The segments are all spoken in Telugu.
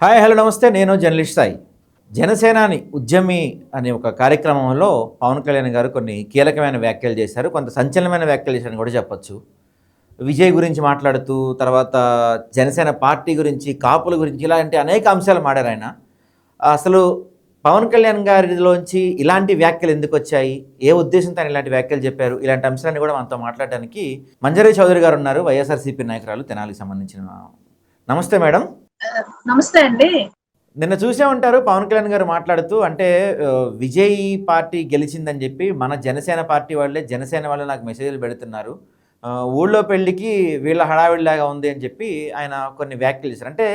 హాయ్ హలో నమస్తే. నేను జర్నలిస్ట్ సాయి. జనసేనాని ఉద్యమి అనే ఒక కార్యక్రమంలో పవన్ కళ్యాణ్ గారు కొన్ని కీలకమైన వ్యాఖ్యలు చేశారు. కొంత సంచలనమైన వ్యాఖ్యలు చేశారని కూడా చెప్పొచ్చు. విజయ్ గురించి మాట్లాడుతూ, తర్వాత జనసేన పార్టీ గురించి, కాపుల గురించి ఇలాంటి అనేక అంశాలు మాడారు ఆయన. అసలు పవన్ కళ్యాణ్ గారిలోంచి ఇలాంటి వ్యాఖ్యలు ఎందుకు వచ్చాయి, ఏ ఉద్దేశంతో ఆయన ఇలాంటి వ్యాఖ్యలు చెప్పారు, ఇలాంటి అంశాలన్నీ కూడా మనతో మాట్లాడడానికి మంజరి చౌదరి గారు ఉన్నారు, వైఎస్ఆర్సీపీ నాయకురాలు, తెనాలికి సంబంధించిన. నమస్తే మేడం. నమస్తే అండి. నిన్న చూసే ఉంటారు పవన్ కళ్యాణ్ గారు మాట్లాడుతూ, అంటే విజయ్ పార్టీ గెలిచిందని చెప్పి మన జనసేన పార్టీ వాళ్ళే, జనసేన వాళ్ళు నాకు మెసేజ్లు పెడుతున్నారు, ఊళ్ళో పెళ్ళికి వీళ్ళ హడావిడిలాగా ఉంది అని చెప్పి ఆయన కొన్ని వ్యాఖ్యలు చేశారు. అంటే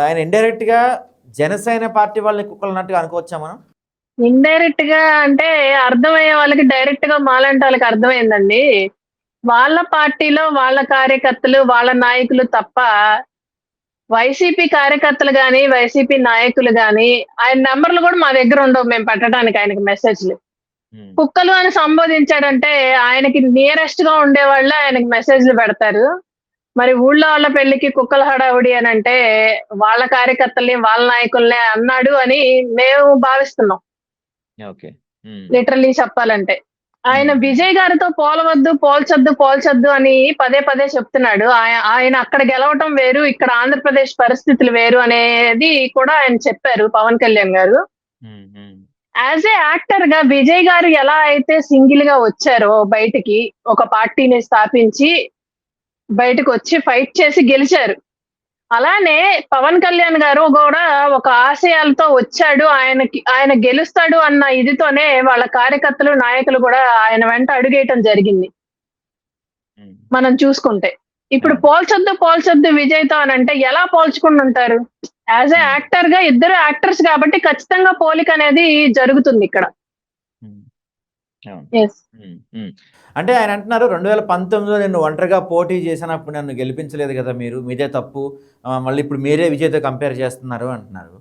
ఆయన ఇండైరెక్ట్గా జనసేన పార్టీ వాళ్ళని కుక్కలన్నట్టుగా అనుకోవచ్చా మనం? ఇండైరెక్ట్ గా అంటే అర్థమయ్యే వాళ్ళకి, డైరెక్ట్ గా మాలాంటి వాళ్ళకి అర్థమైందండి. వాళ్ళ పార్టీలో వాళ్ళ కార్యకర్తలు, వాళ్ళ నాయకులు తప్ప వైసీపీ కార్యకర్తలు గాని, వైసీపీ నాయకులు గాని, ఆయన నెంబర్లు కూడా మా దగ్గర ఉండవు మేము పెట్టడానికి ఆయనకి మెసేజ్లు. కుక్కలు అని సంబోధించాడంటే ఆయనకి నియరెస్ట్ గా ఉండే వాళ్ళు ఆయనకి మెసేజ్లు పెడతారు. మరి ఊళ్ళో వాళ్ళ పెళ్లికి కుక్కల హడావుడి అని అంటే వాళ్ళ కార్యకర్తల్ని, వాళ్ళ నాయకుల్ని అన్నాడు అని మేము భావిస్తున్నాం. ఓకే. లిటరల్లీ చెప్పాలంటే ఆయన విజయ్ గారితో పోల్చొద్దు అని పదే పదే చెప్తున్నాడు. ఆయన అక్కడ గెలవటం వేరు, ఇక్కడ ఆంధ్రప్రదేశ్ పరిస్థితులు వేరు అనేది కూడా ఆయన చెప్పారు పవన్ కళ్యాణ్ గారు. యాజ్ ఏ యాక్టర్ గా విజయ్ గారు ఎలా అయితే సింగిల్ గా వచ్చారో బయటికి, ఒక పార్టీని స్థాపించి బయటకు వచ్చి ఫైట్ చేసి గెలిచారు, అలానే పవన్ కళ్యాణ్ గారు కూడా ఒక ఆశయాలతో వచ్చాడు. ఆయన గెలుస్తాడు అన్న ఇదితోనే వాళ్ళ కార్యకర్తలు, నాయకులు కూడా ఆయన వెంట అడుగేయటం జరిగింది. మనం చూసుకుంటే ఇప్పుడు పోల్చొద్దు విజయ్తో అని అంటే ఎలా పోల్చుకుంటుంటారు? యాజ్ ఏ యాక్టర్ గా ఇద్దరు యాక్టర్స్ కాబట్టి ఖచ్చితంగా పోలిక అనేది జరుగుతుంది ఇక్కడ. అంటే ఆయన అంటున్నారు, 2019లో నేను ఒంటరిగా పోటీ చేసినప్పుడు నన్ను గెలిపించలేదు కదా మీరు, మీదే తప్పు, మళ్ళీ ఇప్పుడు మీరే విజయ్తో కంపేర్ చేస్తున్నారు అంటున్నారు.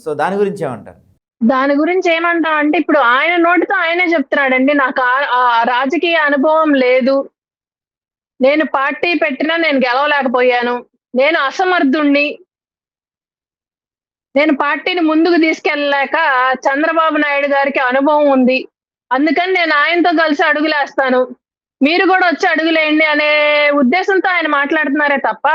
సో దాని గురించి ఏమంటారు? దాని గురించి ఏమంటాం అంటే, ఇప్పుడు ఆయన నోటితో ఆయనే చెప్తున్నాడండి, నాకు ఆ రాజకీయ అనుభవం లేదు, నేను పార్టీ పెట్టినా నేను గెలవలేకపోయాను, నేను అసమర్థుణ్ణి, నేను పార్టీని ముందుకు తీసుకెళ్ళలేక చంద్రబాబు నాయుడు గారికి అనుభవం ఉంది, అందుకని నేను ఆయనతో కలిసి అడుగులేస్తాను, మీరు కూడా వచ్చి అడుగులేయండి అనే ఉద్దేశంతో ఆయన మాట్లాడుతున్నారే తప్ప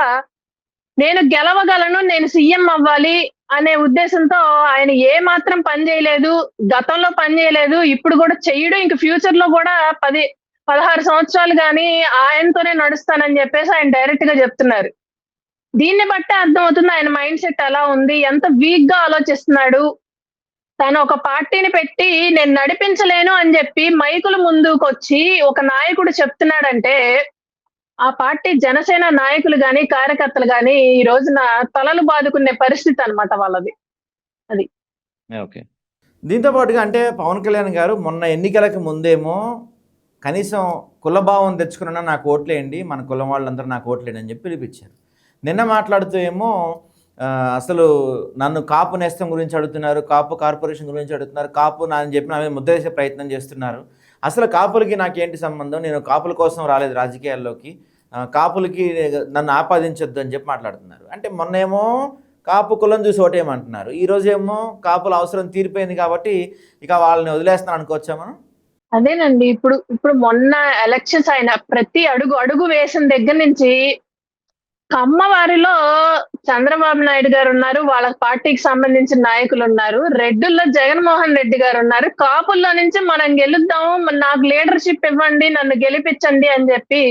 నేను గెలవగలను, నేను సీఎం అవ్వాలి అనే ఉద్దేశంతో ఆయన ఏ మాత్రం పని చేయలేదు. గతంలో పని చేయలేదు, ఇప్పుడు కూడా చెయ్యడు, ఇంక ఫ్యూచర్ లో కూడా 16 సంవత్సరాలు కానీ ఆయనతోనే నడుస్తానని చెప్పేసి ఆయన డైరెక్ట్ గా చెప్తున్నారు. దీన్ని బట్టే అర్థమవుతుంది ఆయన మైండ్ సెట్ ఎలా ఉంది, ఎంత వీక్ గా ఆలోచిస్తున్నాడు. తను ఒక పార్టీని పెట్టి నేను నడిపించలేను అని చెప్పి మైకుల ముందుకు వచ్చి ఒక నాయకుడు చెప్తున్నాడంటే, ఆ పార్టీ జనసేన నాయకులు గాని, కార్యకర్తలు గాని ఈ రోజున తలలు బాదుకునే పరిస్థితి అన్నమాట వాళ్ళది. అది. ఓకే. దీంతో పాటుగా అంటే పవన్ కళ్యాణ్ గారు మొన్న ఎన్నికలకు ముందేమో కనీసం కులభావం తెచ్చుకున్నా నాకు ఓట్లేయండి, మన కులం వాళ్ళందరూ నాకు ఓట్లేయండి అని చెప్పి పిలిపించారు. నిన్న మాట్లాడుతూ ఏమో అసలు నన్ను కాపు నేస్తం గురించి అడుగుతున్నారు, కాపు కార్పొరేషన్ గురించి అడుగుతున్నారు, కాపు నా అని చెప్పి నా మీద ముద్ర వేసే ప్రయత్నం చేస్తున్నారు. అసలు కాపులకి నాకేంటి సంబంధం, నేను కాపుల కోసం రాలేదు రాజకీయాల్లోకి, కాపులకి నన్ను ఆపాదించొద్దు అని చెప్పి మాట్లాడుతున్నారు. అంటే మొన్నేమో కాపు కులం చూసి ఓటేయమంటున్నారు, ఈరోజేమో కాపుల అవసరం తీరిపోయింది కాబట్టి ఇక వాళ్ళని వదిలేస్తాను అనుకోవచ్చా మనం? అదేనండి. ఇప్పుడు మొన్న ఎలక్షన్స్ అయిన ప్రతి అడుగు వేసిన దగ్గర నుంచి కమ్మవారిలో చంద్రబాబు నాయుడు గారు ఉన్నారు, వాళ్ళ పార్టీకి సంబంధించిన నాయకులు ఉన్నారు, రెడ్డుల్లో జగన్మోహన్ రెడ్డి గారు ఉన్నారు, కాపుల్లో నుంచి మనం గెలుద్దాం, నాకు లీడర్షిప్ ఇవ్వండి, నన్ను గెలిపించండి అని చెప్పి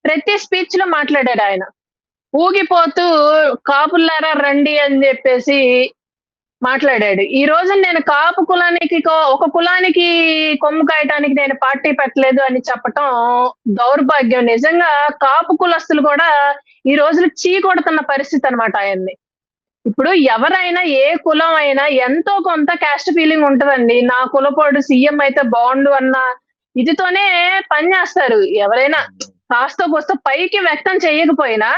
ప్రతి స్పీచ్ లో మాట్లాడాడు ఆయన. ఊగిపోతూ కాపుల్లారా రండి అని చెప్పేసి మాట్లాడాడు. ఈ రోజు నేను కాపు కులానికి, ఒక కులానికి కొమ్ము కాయటానికి నేను పార్టీ పెట్టలేదు అని చెప్పటం దౌర్భాగ్యం. నిజంగా కాపు కులస్తులు కూడా ఈ రోజులు చీ కొడుతున్న పరిస్థితి అన్నమాట ఆయన్ని. ఇప్పుడు ఎవరైనా ఏ కులం అయినా ఎంతో కొంత క్యాస్ట్ ఫీలింగ్ ఉంటదండి. నా కులపోడు సీఎం అయితే బాగుండు అన్న ఇదితోనే పని చేస్తారు. ఎవరైనా కాస్తో కోస్తో పైకి వ్యక్తం చేయకపోయినా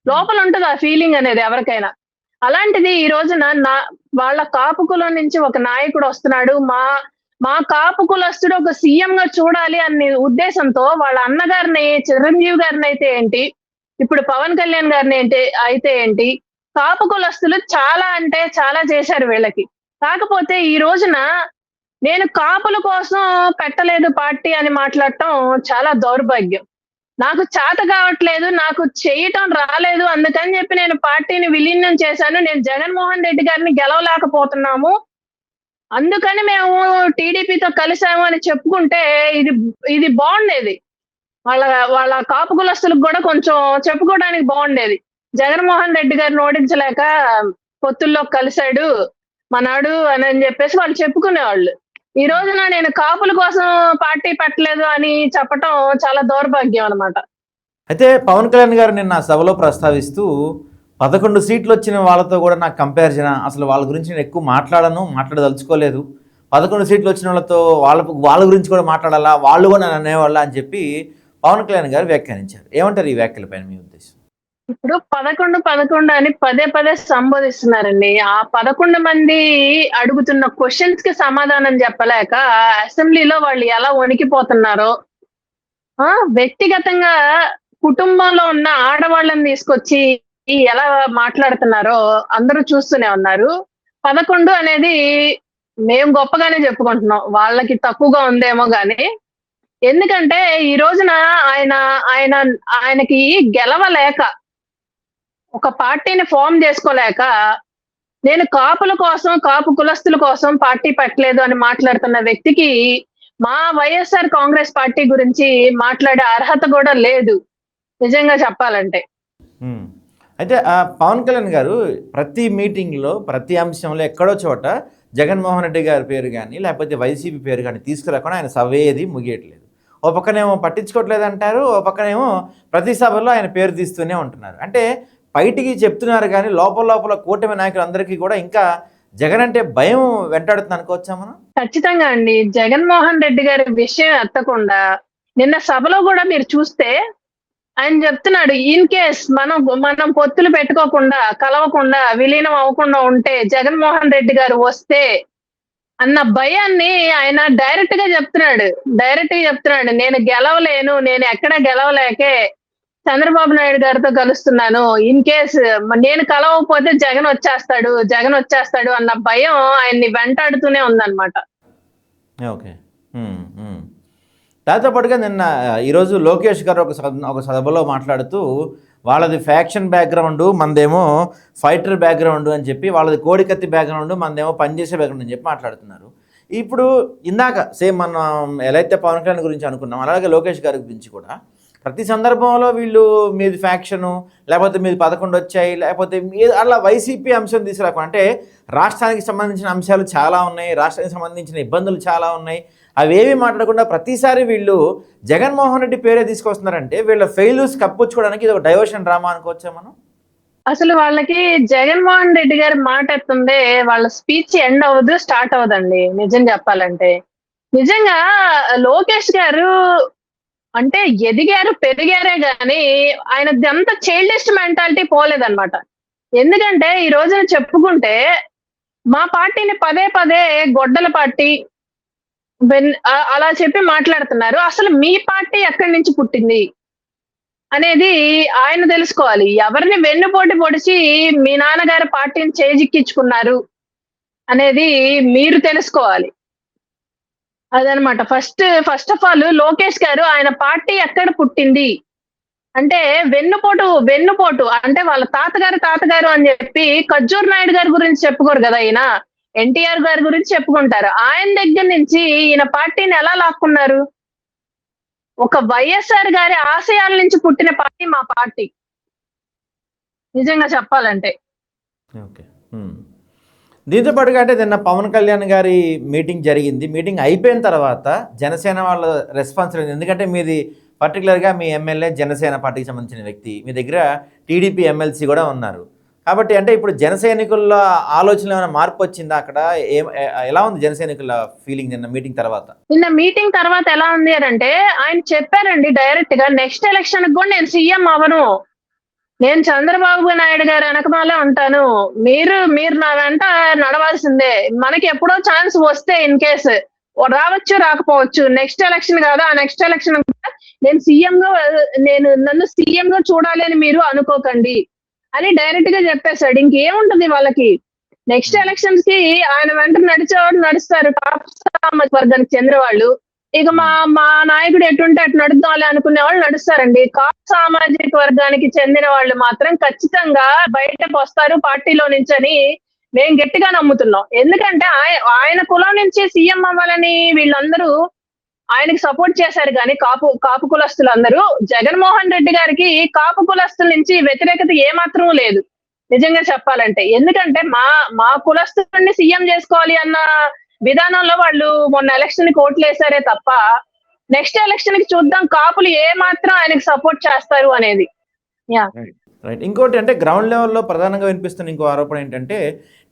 లోపల ఉంటది ఆ ఫీలింగ్ అనేది ఎవరికైనా. అలాంటిది ఈ రోజున వాళ్ళ కాపు కులం నుంచి ఒక నాయకుడు వస్తున్నాడు, మా కాపు కులస్తుడు ఒక సీఎం గా చూడాలి అనే ఉద్దేశంతో వాళ్ళ అన్నగారిని, చిరంజీవి గారిని అయితే ఏంటి, ఇప్పుడు పవన్ కళ్యాణ్ గారిని అయితే ఏంటి, కాపు కులస్తులు చాలా అంటే చాలా చేశారు వీళ్ళకి. కాకపోతే ఈ రోజున నేను కాపుల కోసం పెట్టలేదు పార్టీ అని మాట్లాడటం చాలా దౌర్భాగ్యం. నాకు చేత కావట్లేదు, నాకు చేయటం రాలేదు, అందుకని చెప్పి నేను పార్టీని విలీనం చేశాను. నేను జగన్మోహన్ రెడ్డి గారిని గెలవలేకపోతున్నాము. అందుకని మేము టీడీపీతో కలిసాము అని చెప్పుకుంటే ఇది ఇది బాగుండేది. వాళ్ళ వాళ్ళ కాపు కులస్తులకు కూడా కొంచెం చెప్పుకోవడానికి బాగుండేది. జగన్మోహన్ రెడ్డి గారిని ఓడించలేక పొత్తుల్లో కలిశాడు మనాడు అని చెప్పేసి వాళ్ళు చెప్పుకునేవాళ్ళు. ఈ రోజున నేను కాపుల కోసం పార్టీ పెట్టలేదు అని చెప్పటం చాలా దౌర్భాగ్యం అన్నమాట. అయితే పవన్ కళ్యాణ్ గారు నిన్న సభలో ప్రస్తావిస్తూ 11 సీట్లు వచ్చిన వాళ్ళతో కూడా నాకు కంపారిజన్, అసలు వాళ్ళ గురించి నేను ఎక్కువ మాట్లాడదలుచుకోలేదు. 11 సీట్లు వచ్చిన వాళ్ళతో వాళ్ళ గురించి కూడా మాట్లాడాలా, వాళ్ళు కూడా నన్ను అనేవాళ్ళ అని చెప్పి పవన్ కళ్యాణ్ గారు వ్యాఖ్యానించారు. ఏమంటారు ఈ వ్యాఖ్యలపైన మీ ఉద్దేశం? ఇప్పుడు 11 అని పదే పదే సంబోధిస్తున్నారండి. ఆ 11 మంది అడుగుతున్న క్వశ్చన్స్ కి సమాధానం చెప్పలేక అసెంబ్లీలో వాళ్ళు ఎలా వణికిపోతున్నారో, వ్యక్తిగతంగా కుటుంబంలో ఉన్న ఆడవాళ్ళని తీసుకొచ్చి ఎలా మాట్లాడుతున్నారో అందరూ చూస్తూనే ఉన్నారు. 11 అనేది మేము గొప్పగానే చెప్పుకుంటున్నాం, వాళ్ళకి తక్కువగా ఉందేమో గాని. ఎందుకంటే ఈ రోజున ఆయనకి గెలవలేక, ఒక పార్టీని ఫామ్ చేసుకోలేక, నేను కాపుల కోసం, కాపు కులస్తుల కోసం పార్టీ పెట్టలేదు అని మాట్లాడుతున్న వ్యక్తికి మా వైఎస్ఆర్ కాంగ్రెస్ పార్టీ గురించి మాట్లాడే అర్హత కూడా లేదు నిజంగా చెప్పాలంటే. అయితే పవన్ కళ్యాణ్ గారు ప్రతి మీటింగ్లో, ప్రతి అంశంలో ఎక్కడో చోట జగన్మోహన్ రెడ్డి గారి పేరు కానీ లేకపోతే వైసీపీ పేరు కానీ తీసుకురాకుండా ఆయన సభ ఏది ముగియట్లేదు. ఓ పక్కనేమో పట్టించుకోవట్లేదు అంటారు, ఓ పక్కనేమో ప్రతి సభలో ఆయన పేరు తీస్తూనే ఉంటున్నారు. అంటే బయటికి చెప్తున్నారు కానీ లోపల కూటమి నాయకులందరికీ కూడా ఇంకా జగన్ అంటే భయం వెంటాడుతుంది అనుకోవచ్చా మనం? ఖచ్చితంగా అండి. జగన్మోహన్ రెడ్డి గారి విషయం ఎత్తకుండా నిన్న సభలో కూడా మీరు చూస్తే ఆయన చెప్తున్నాడు, ఇన్ కేస్ మనం పొత్తులు పెట్టుకోకుండా, కలవకుండా, విలీనం అవ్వకుండా ఉంటే జగన్మోహన్ రెడ్డి గారు వస్తే అన్న భయాన్ని ఆయన డైరెక్ట్ గా చెప్తున్నాడు. నేను గెలవలేను, నేను ఎక్కడ గెలవలేకే చంద్రబాబు నాయుడు గారితో కలుస్తున్నాను. ఇన్ కేస్ నేను కలవకపోతే జగన్ వచ్చేస్తాడు అన్న భయం ఆయన్ని వెంటాడుతూనే ఉందన్నమాట. ఓకే. దాంతో పాటుగా నిన్న ఈరోజు లోకేష్ గారు ఒక సభలో మాట్లాడుతూ వాళ్ళది ఫ్యాక్షన్ బ్యాక్గ్రౌండ్, మనదేమో ఫైటర్ బ్యాక్గ్రౌండ్ అని చెప్పి, వాళ్ళది కోడికత్తి బ్యాక్గ్రౌండ్, మనదేమో పనిచేసే బ్యాక్గ్రౌండ్ అని చెప్పి మాట్లాడుతున్నారు. ఇప్పుడు ఇందాక సేమ్ మనం ఎలా అయితే పవన్ కళ్యాణ్ గురించి అనుకున్నాం, అలాగే లోకేష్ గారి గురించి కూడా ప్రతి సందర్భంలో వీళ్ళు మీది ఫ్యాక్షను, లేకపోతే మీది 11 వచ్చాయి, లేకపోతే అలా వైసీపీ అంశం తీసుకురాకుండా, అంటే రాష్ట్రానికి సంబంధించిన అంశాలు చాలా ఉన్నాయి, రాష్ట్రానికి సంబంధించిన ఇబ్బందులు చాలా ఉన్నాయి, అవేవి మాట్లాడకుండా ప్రతిసారి వీళ్ళు జగన్మోహన్ రెడ్డి పేరే తీసుకొస్తున్నారంటే వీళ్ళ ఫెయిల్యూర్స్ కప్పుచ్చుకోవడానికి ఇది ఒక డైవర్షన్ డ్రామా అనుకోవచ్చా మనం? అసలు వాళ్ళకి జగన్మోహన్ రెడ్డి గారి మాట ఎత్తుందే వాళ్ళ స్పీచ్ ఎండ్ అవ్వదు, స్టార్ట్ అవ్వదండి నిజం చెప్పాలంటే. నిజంగా లోకేష్ గారు అంటే ఎదిగారు, పెరిగారే గాని ఆయనది అంత చైల్డిష్ మెంటాలిటీ పోలేదన్నమాట. ఎందుకంటే ఈ రోజున చెప్పుకుంటే మా పార్టీని పదే పదే గొడ్డల పార్టీ అలా చెప్పి మాట్లాడుతున్నారు. అసలు మీ పార్టీ ఎక్కడి నుంచి పుట్టింది అనేది ఆయన తెలుసుకోవాలి. ఎవరిని వెన్నుపోటు పొడిచి మీ నాన్నగారి పార్టీని చేజిక్కించుకున్నారు అనేది మీరు తెలుసుకోవాలి. అదనమాట. ఫస్ట్ ఆఫ్ ఆల్ లోకేష్ గారు ఆయన పార్టీ ఎక్కడ పుట్టింది అంటే వెన్నుపోటు అంటే వాళ్ళ తాతగారు అని చెప్పి ఖర్జూర్ నాయుడు గారి గురించి చెప్పుకోరు కదా ఈయన, ఎన్టీఆర్ గారి గురించి చెప్పుకుంటారు. ఆయన దగ్గర నుంచి ఈయన పార్టీని ఎలా లాక్కున్నారు? ఒక వైఎస్ఆర్ గారి ఆశయాల నుంచి పుట్టిన పార్టీ మా పార్టీ నిజంగా చెప్పాలంటే. ఓకే. దీంతో పాటుగా అంటే నిన్న పవన్ కళ్యాణ్ గారి మీటింగ్ జరిగింది. మీటింగ్ అయిపోయిన తర్వాత జనసేన వాళ్ళ రెస్పాన్స్ లేదు. ఎందుకంటే మీది పర్టికులర్గా మీ ఎమ్మెల్యే జనసేన పార్టీకి సంబంధించిన వ్యక్తి, మీ దగ్గర టీడీపీ ఎమ్మెల్సీ కూడా ఉన్నారు కాబట్టి, అంటే ఇప్పుడు జన సైనికుల ఆలోచనలో ఏమైనా మార్పు వచ్చిందా అక్కడ? ఎలా ఉంది జన సైనికుల ఫీలింగ్ నిన్న మీటింగ్ తర్వాత? నిన్న మీటింగ్ తర్వాత ఎలా ఉంది అంటే ఆయన చెప్పారండి డైరెక్ట్ గా, నెక్స్ట్ ఎలక్షన్ కూడా నేను సీఎం అవ్వను, నేను చంద్రబాబు నాయుడు గారు వెనకమాలే ఉంటాను, మీరు నా వెంట నడవాల్సిందే, మనకి ఎప్పుడో ఛాన్స్ వస్తే ఇన్ కేస్ రావచ్చు రాకపోవచ్చు, నెక్స్ట్ ఎలక్షన్ కాదు ఆ నెక్స్ట్ ఎలక్షన్ నేను నన్ను సీఎం గా చూడాలి అని మీరు అనుకోకండి అని డైరెక్ట్ గా చెప్పేశాడు. ఇంకేముంటది వాళ్ళకి. నెక్స్ట్ ఎలక్షన్స్ కి ఆయన వెంట నడిచేవాడు నడుస్తారు, కాపు సామాజిక వర్గానికి చెందిన వాళ్ళు. ఇక మా మా నాయకుడు ఎటుంటే అటు నడుద్దాంలే అనుకునే వాళ్ళు నడుస్తారండి. కాపు సామాజిక వర్గానికి చెందిన వాళ్ళు మాత్రం ఖచ్చితంగా బయటకు వస్తారు పార్టీలో నుంచి అని మేము గట్టిగా నమ్ముతున్నాం. ఎందుకంటే ఆయన కులం నుంచి సీఎం అవ్వాలని వీళ్ళందరూ ఆయనకి సపోర్ట్ చేశారు. కానీ కాపు కులస్తులందరూ జగన్మోహన్ రెడ్డి గారికి కాపు కులస్తుల నుంచి వ్యతిరేకత ఏమాత్రం లేదు నిజంగా చెప్పాలంటే. ఎందుకంటే మా కులస్తుల్ని సీఎం చేసుకోవాలి అన్న విధానంలో వాళ్ళు మొన్న ఎలక్షన్ కి ఓట్లు వేశారే తప్ప, నెక్స్ట్ ఎలక్షన్ కి చూద్దాం కాపులు ఏ మాత్రం ఆయనకి సపోర్ట్ చేస్తారు అనేది. Yeah right. ఇంకోటి అంటే గ్రౌండ్ లెవెల్లో ప్రధానంగా వినిపిస్తున్న ఇంకో ఆరోపణ ఏంటంటే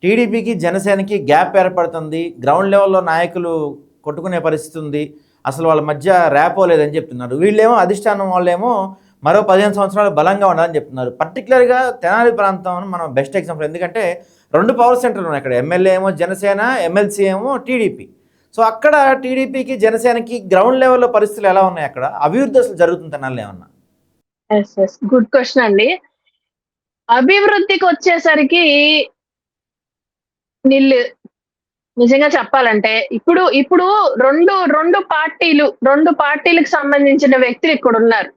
టీడీపీకి జనసేనకి గ్యాప్ ఏర్పడుతుంది, గ్రౌండ్ లెవెల్లో నాయకులు కొట్టుకునే పరిస్థితి ఉంది, అసలు వాళ్ళ మధ్య ర్యాపో లేదని చెప్తున్నారు. వీళ్ళేమో అధిష్టానం వాళ్ళేమో మరో 15 సంవత్సరాలు బలంగా ఉండాలని చెప్తున్నారు. పర్టికులర్గా తెనాలి ప్రాంతం మనం బెస్ట్ ఎగ్జాంపుల్. ఎందుకంటే 2 పవర్ సెంటర్లు ఉన్నాయి అక్కడ. ఎమ్మెల్యే ఏమో జనసేన, ఎమ్మెల్సీ ఏమో టీడీపీ. సో అక్కడ టీడీపీకి జనసేనకి గ్రౌండ్ లెవెల్లో పరిస్థితులు ఎలా ఉన్నాయి? అక్కడ అభివృద్ధి అసలు జరుగుతుంది తెనాలి ఏమన్నా? గుడ్ క్వశ్చన్ అండి. అభివృద్ధికి వచ్చేసరికి నిజంగా చెప్పాలంటే ఇప్పుడు రెండు పార్టీలకు సంబంధించిన వ్యక్తులు ఇక్కడ ఉన్నారు.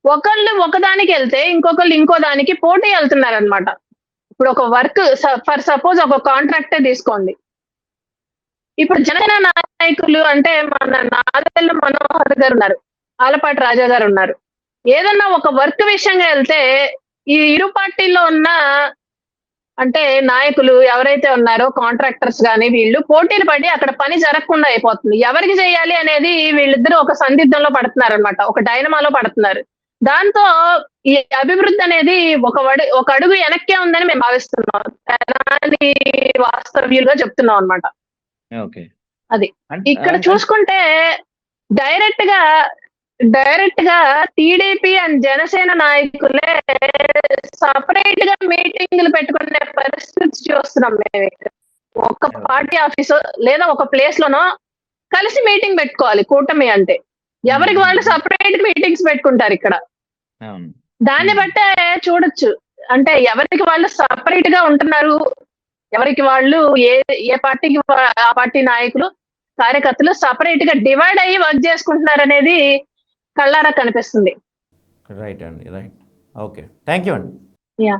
ఒకళ్ళు ఒకదానికి వెళ్తే ఇంకొకళ్ళు ఇంకో దానికి పోటీ వెళ్తున్నారు అనమాట. ఇప్పుడు ఒక వర్క్ ఫర్ సపోజ్ ఒక కాంట్రాక్టే తీసుకోండి. ఇప్పుడు జనసేన నాయకులు అంటే మన నాదెళ్ల మనోహర్ గారు ఉన్నారు, ఆలపాటి రాజా గారు ఉన్నారు. ఏదన్నా ఒక వర్క్ విషయంగా వెళ్తే ఈ ఇరు పార్టీల్లో ఉన్న అంటే నాయకులు ఎవరైతే ఉన్నారో కాంట్రాక్టర్స్ గానీ వీళ్ళు పోటీలు పడి అక్కడ పని జరగకుండా అయిపోతుంది. ఎవరికి చేయాలి అనేది వీళ్ళిద్దరూ ఒక సందిగ్ధంలో పడుతున్నారు అనమాట, ఒక డైనమాలో పడుతున్నారు. దాంతో ఈ అభివృద్ధి అనేది ఒక అడుగు వెనక్కే ఉందని మేము భావిస్తున్నాం. తెనాలి వాస్తవ్యులుగా చెప్తున్నాం అనమాట. అది ఇక్కడ చూసుకుంటే డైరెక్ట్ గా టీడీపీ అండ్ జనసేన నాయకులే సపరేట్ గా మీటింగ్లు పెట్టుకునే పరిస్థితి చూస్తున్నాం మేము. ఒక పార్టీ ఆఫీసు లేదా ఒక ప్లేస్ లోనో కలిసి మీటింగ్ పెట్టుకోవాలి కూటమి అంటే. ఎవరికి వాళ్ళు సపరేట్ మీటింగ్స్ పెట్టుకుంటారు ఇక్కడ. దాన్ని బట్టే చూడొచ్చు అంటే ఎవరికి వాళ్ళు సపరేట్ గా ఉంటున్నారు, ఎవరికి వాళ్ళు ఏ పార్టీకి ఆ పార్టీ నాయకులు కార్యకర్తలు సపరేట్ గా డివైడ్ అయ్యి వర్క్ చేసుకుంటున్నారు అనేది కళ్ళారా కనిపిస్తుంది. రైట్ అండి, రైట్. ఓకే, థ్యాంక్ యూ అండి. యా.